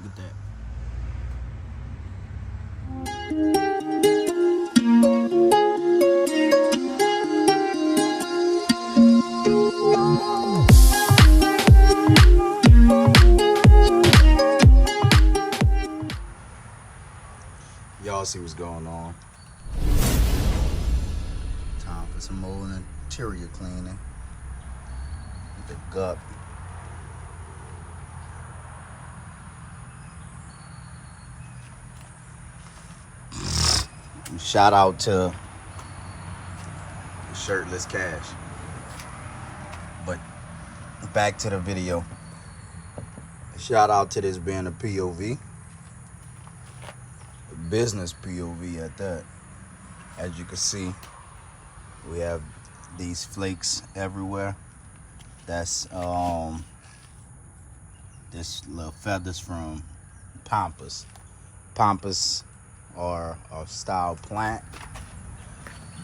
Look at that. Y'all see what's going on. Time for some more interior cleaning. The gut. Shout out to Shirtless Cash. But back to the video. Shout out to this being a POV. A business POV at that. As you can see, we have these flakes everywhere. That's this little feathers from pampas. Pampas are a style plant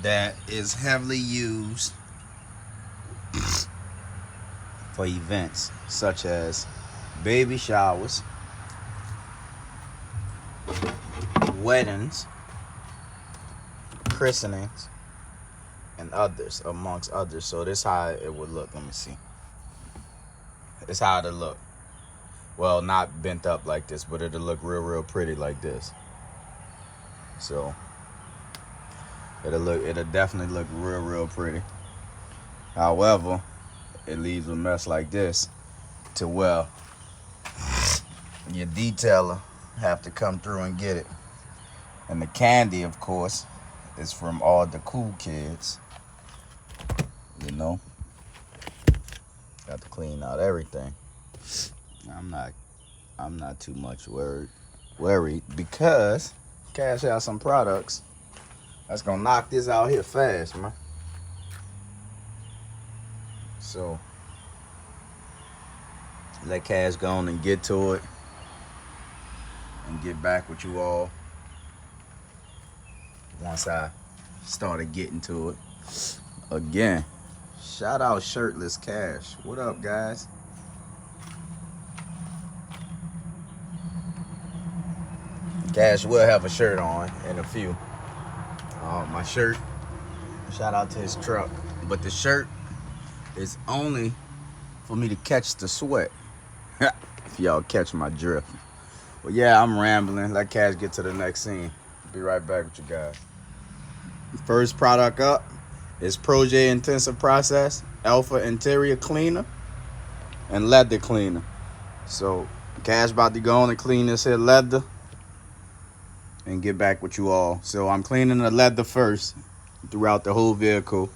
that is heavily used for events such as baby showers, weddings, christenings, and others, amongst others. So this how it would look. Let me see. It's how it'll look. Well, not bent up like this, but it'll look real pretty like this. So it'll definitely look real pretty. However, it leaves a mess like this to where your detailer have to come through and get it. And the candy, of course, is from all the cool kids. You know, got to clean out everything. I'm not too much worried because Cash has some products that's gonna knock this out here fast, man. So let Cash go on and get to it and get back with you all once I started getting to it. Again, shout out Shirtless Cash. What up, guys? Cash will have a shirt on in a few. My shirt, shout out to his truck. But the shirt is only for me to catch the sweat. If y'all catch my drift. Well, yeah, I'm rambling. Let Cash get to the next scene. Be right back with you guys. First product up is Proje Intensive Process Alpha Interior Cleaner and Leather Cleaner. So Cash about to go on and clean this here leather and get back with you all. So I'm cleaning the leather first throughout the whole vehicle,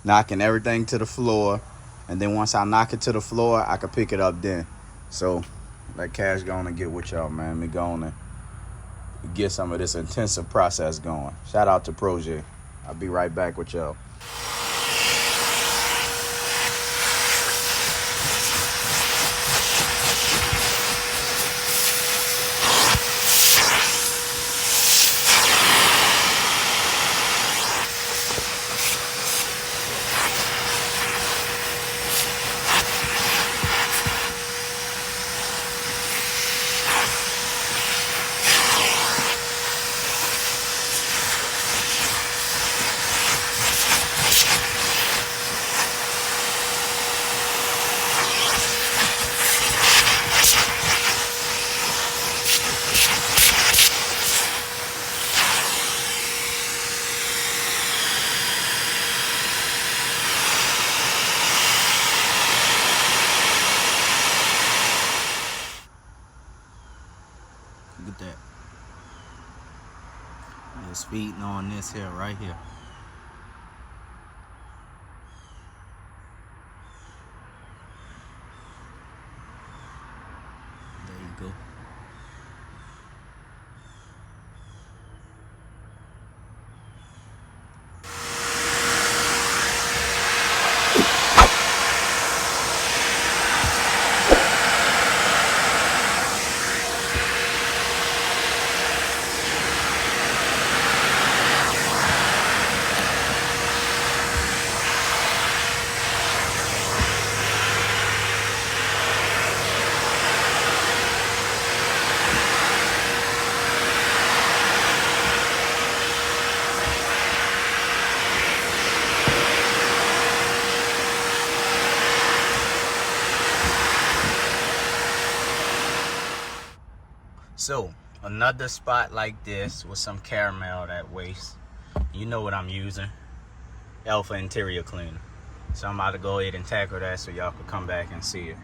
knocking everything to the floor, and then once I knock it to the floor, I can pick it up then. So let Cash go on and get with y'all, man. Me go on and get some of this intensive process going. Shout out to Proje. I'll be right back with y'all. Look at that. Just feeding on this here, right here. There you go. So another spot like this with some caramel that waste. You know what I'm using? Alpha Interior Cleaner. So I'm about to go ahead and tackle that so y'all can come back and see it.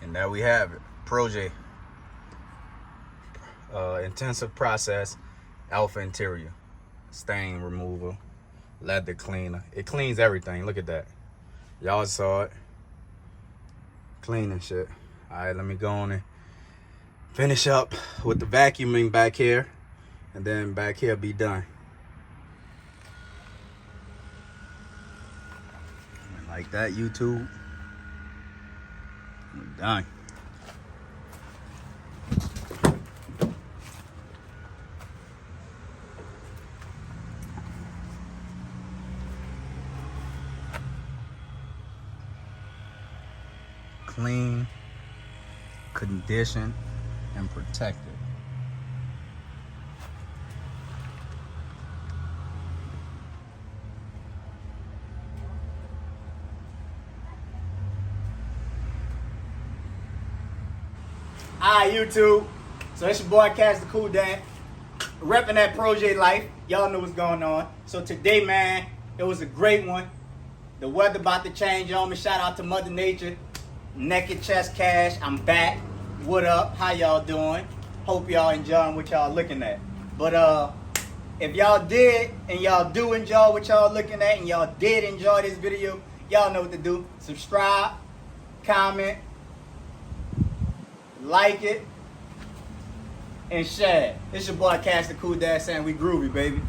And there we have it. Project intensive process Alpha Interior. Stain removal, leather cleaner. It cleans everything. Look at that. Y'all saw it. Cleaning shit. Alright, let me go on and finish up with the vacuuming back here. And then back here be done. Like that, YouTube. We're done. Clean, conditioned, and protected. Alright, YouTube. So it's your boy KashDaKoolDad, repping that project life. Y'all know what's going on. So today, man, it was a great one. The weather about to change on me. Shout out to Mother Nature. Naked Chest Cash. I'm back. What up? How y'all doing? Hope y'all enjoying what y'all looking at. But if y'all did and y'all do enjoy what y'all looking at and y'all did enjoy this video, y'all know what to do. Subscribe, comment, like it, and share. It's your boy KashDaKoolDad saying we groovy, baby.